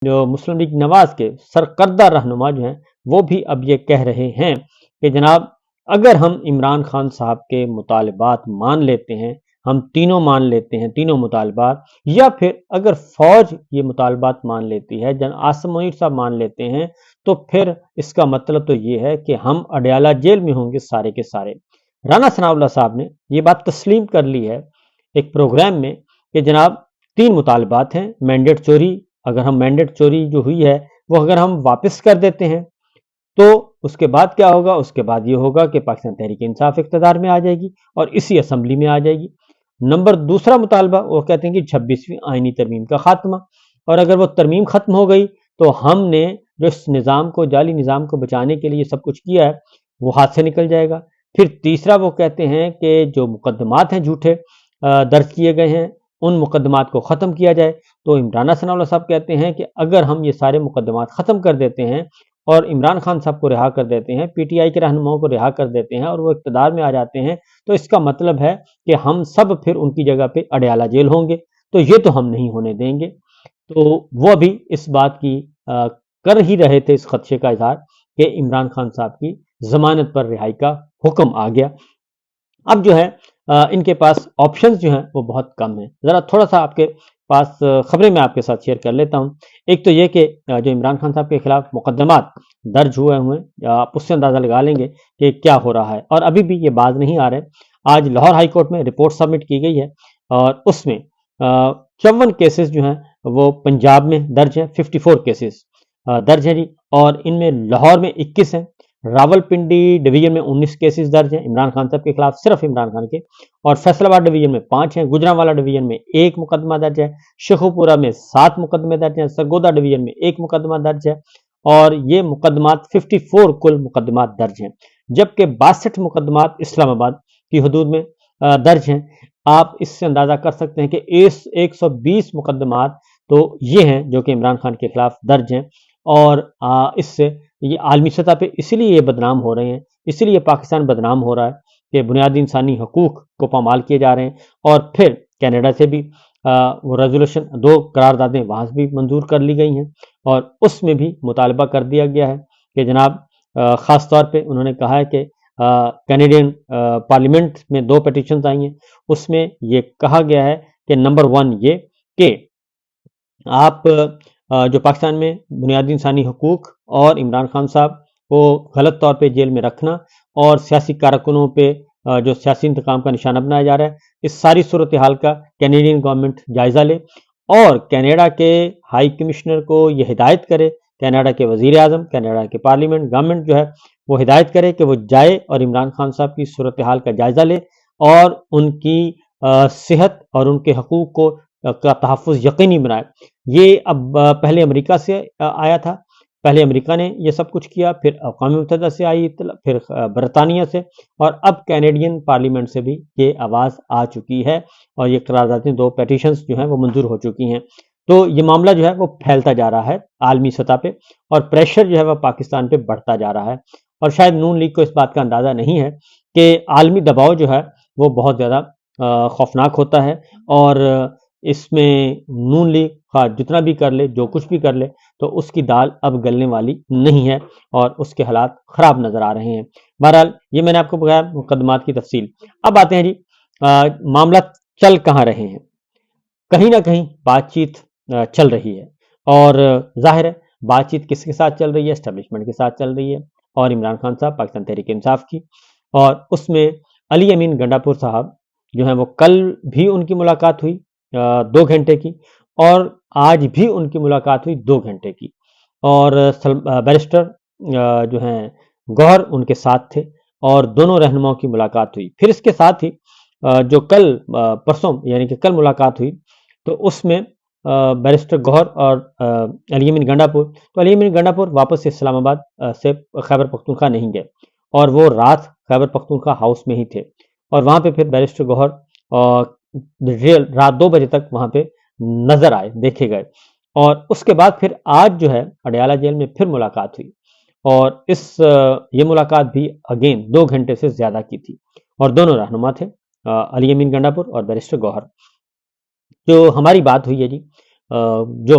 جو مسلم لیگ نواز کے سرکردہ رہنما جو ہیں وہ بھی اب یہ کہہ رہے ہیں کہ جناب اگر ہم عمران خان صاحب کے مطالبات مان لیتے ہیں، ہم تینوں مان لیتے ہیں، تینوں مطالبات، یا پھر اگر فوج یہ مطالبات مان لیتی ہے، جن عاصم منیر صاحب مان لیتے ہیں، تو پھر اس کا مطلب تو یہ ہے کہ ہم اڈیالہ جیل میں ہوں گے سارے کے سارے۔ رانا ثناء اللہ صاحب نے یہ بات تسلیم کر لی ہے ایک پروگرام میں کہ جناب تین مطالبات ہیں، مینڈیٹ چوری، اگر ہم مینڈیٹ چوری جو ہوئی ہے وہ اگر ہم واپس کر دیتے ہیں تو اس کے بعد کیا ہوگا؟ اس کے بعد یہ ہوگا کہ پاکستان تحریک انصاف اقتدار میں آ جائے گی اور اسی اسمبلی میں آ جائے گی۔ نمبر دوسرا مطالبہ وہ کہتے ہیں کہ 26ویں آئینی ترمیم کا خاتمہ، اور اگر وہ ترمیم ختم ہو گئی تو ہم نے جو اس نظام کو، جعلی نظام کو بچانے کے لیے سب کچھ کیا ہے وہ ہاتھ سے نکل جائے گا۔ پھر تیسرا وہ کہتے ہیں کہ جو مقدمات ہیں جھوٹے درج کیے گئے ہیں ان مقدمات کو ختم کیا جائے۔ تو عمران ثناء اللہ صاحب کہتے ہیں کہ اگر ہم یہ سارے مقدمات ختم کر دیتے ہیں اور عمران خان صاحب کو رہا کر دیتے ہیں، پی ٹی آئی کے رہنماؤں کو رہا کر دیتے ہیں اور وہ اقتدار میں آ جاتے ہیں، تو اس کا مطلب ہے کہ ہم سب پھر ان کی جگہ پہ اڈیالہ جیل ہوں گے، تو یہ تو ہم نہیں ہونے دیں گے۔ تو وہ بھی اس بات کی کر ہی رہے تھے اس خدشے کا اظہار کہ عمران خان صاحب کی ضمانت پر رہائی کا حکم آ گیا۔ اب جو ہے ان کے پاس آپشنز جو ہیں وہ بہت کم ہیں۔ ذرا تھوڑا سا آپ کے پاس خبریں میں آپ کے ساتھ شیئر کر لیتا ہوں۔ ایک تو یہ کہ جو عمران خان صاحب کے خلاف مقدمات درج ہوئے ہیں، آپ اس سے اندازہ لگا لیں گے کہ کیا ہو رہا ہے، اور ابھی بھی یہ باز نہیں آ رہے۔ آج لاہور ہائی کورٹ میں رپورٹ سبمٹ کی گئی ہے اور اس میں 54 کیسز جو ہیں وہ پنجاب میں درج ہیں، 54 کیسز درج ہیں جی، اور ان میں لاہور میں 21 ہیں، راول پنڈی ڈویژن میں 19 کیسز درج ہیں عمران خان صاحب کے خلاف، صرف عمران خان کے، اور فیصل آباد ڈویژن میں 5 ہیں، گجرانوالہ ڈویژن میں 1 مقدمہ درج ہے، شیخوپورہ میں 7 مقدمے درج ہیں، سرگودا ڈویژن میں 1 مقدمہ درج ہے، اور یہ مقدمات 54 کل مقدمات درج ہیں، جبکہ 62 مقدمات اسلام آباد کی حدود میں درج ہیں۔ آپ اس سے اندازہ کر سکتے ہیں کہ 120 مقدمات تو یہ ہیں جو کہ عمران خان کے خلاف درج ہیں، اور اس سے یہ عالمی سطح پہ اسی لیے یہ بدنام ہو رہے ہیں، اسی لیے پاکستان بدنام ہو رہا ہے کہ بنیادی انسانی حقوق کو پامال کیے جا رہے ہیں، اور پھر کینیڈا سے بھی وہ ریزولوشن 2 قراردادیں وہاں سے بھی منظور کر لی گئی ہیں، اور اس میں بھی مطالبہ کر دیا گیا ہے کہ جناب خاص طور پہ انہوں نے کہا ہے کہ کینیڈین پارلیمنٹ میں 2 پیٹیشنز آئی ہیں، اس میں یہ کہا گیا ہے کہ نمبر 1 یہ کہ آپ جو پاکستان میں بنیادی انسانی حقوق اور عمران خان صاحب کو غلط طور پہ جیل میں رکھنا اور سیاسی کارکنوں پہ جو سیاسی انتقام کا نشانہ بنایا جا رہا ہے، اس ساری صورتحال کا کینیڈین گورنمنٹ جائزہ لے، اور کینیڈا کے ہائی کمشنر کو یہ ہدایت کرے، کینیڈا کے وزیر اعظم، کینیڈا کے پارلیمنٹ گورنمنٹ جو ہے وہ ہدایت کرے کہ وہ جائے اور عمران خان صاحب کی صورتحال کا جائزہ لے اور ان کی صحت اور ان کے حقوق کو کا تحفظ یقینی بنائے۔ یہ اب پہلے امریکہ سے آیا تھا، پہلے امریکہ نے یہ سب کچھ کیا، پھر اقوام متحدہ سے آئی اطلاع، پھر برطانیہ سے، اور اب کینیڈین پارلیمنٹ سے بھی یہ آواز آ چکی ہے، اور یہ قراردادیں 2 پیٹیشنز جو ہیں وہ منظور ہو چکی ہیں۔ تو یہ معاملہ جو ہے وہ پھیلتا جا رہا ہے عالمی سطح پہ، اور پریشر جو ہے وہ پاکستان پہ بڑھتا جا رہا ہے، اور شاید نون لیگ کو اس بات کا اندازہ نہیں ہے کہ عالمی دباؤ جو ہے وہ بہت زیادہ خوفناک ہوتا ہے، اور اس میں نون لیگ جتنا بھی کر لے، جو کچھ بھی کر لے، تو اس کی دال اب گلنے والی نہیں ہے، اور اس کے حالات خراب نظر آ رہے ہیں۔ بہرحال یہ میں نے آپ کو بتایا مقدمات کی تفصیل۔ اب آتے ہیں جی معاملہ چل کہاں رہے ہیں۔ کہیں نہ کہیں بات چیت چل رہی ہے، اور ظاہر ہے بات چیت کس کے ساتھ چل رہی ہے؟ اسٹیبلشمنٹ کے ساتھ چل رہی ہے، اور عمران خان صاحب پاکستان تحریک انصاف کی، اور اس میں علی امین گنڈاپور صاحب جو ہیں وہ کل بھی ان کی ملاقات ہوئی 2 گھنٹے کی، اور آج بھی ان کی ملاقات ہوئی 2 گھنٹے کی، اور بیرسٹر جو ہیں گوہر ان کے ساتھ تھے، اور دونوں رہنماؤں کی ملاقات ہوئی۔ پھر اس کے ساتھ ہی جو کل پرسوں یعنی کہ کل ملاقات ہوئی تو اس میں بیرسٹر گوہر اور علی امین گنڈاپور، تو علی امین گنڈاپور واپس اسلام آباد سے خیبر پختونخوا نہیں گئے، اور وہ رات خیبر پختونخوا ہاؤس میں ہی تھے، اور وہاں پہ پھر بیرسٹر گوہر رات 2 بجے تک وہاں پہ نظر آئے، دیکھے گئے، اور اس کے بعد پھر آج جو ہے اڈیالہ جیل میں پھر ملاقات ہوئی، اور یہ ملاقات بھی اگین 2 گھنٹے سے زیادہ کی تھی، اور دونوں رہنما تھے علی امین گنڈاپور اور بیرسٹر گوہر۔ جو ہماری بات ہوئی ہے جی جو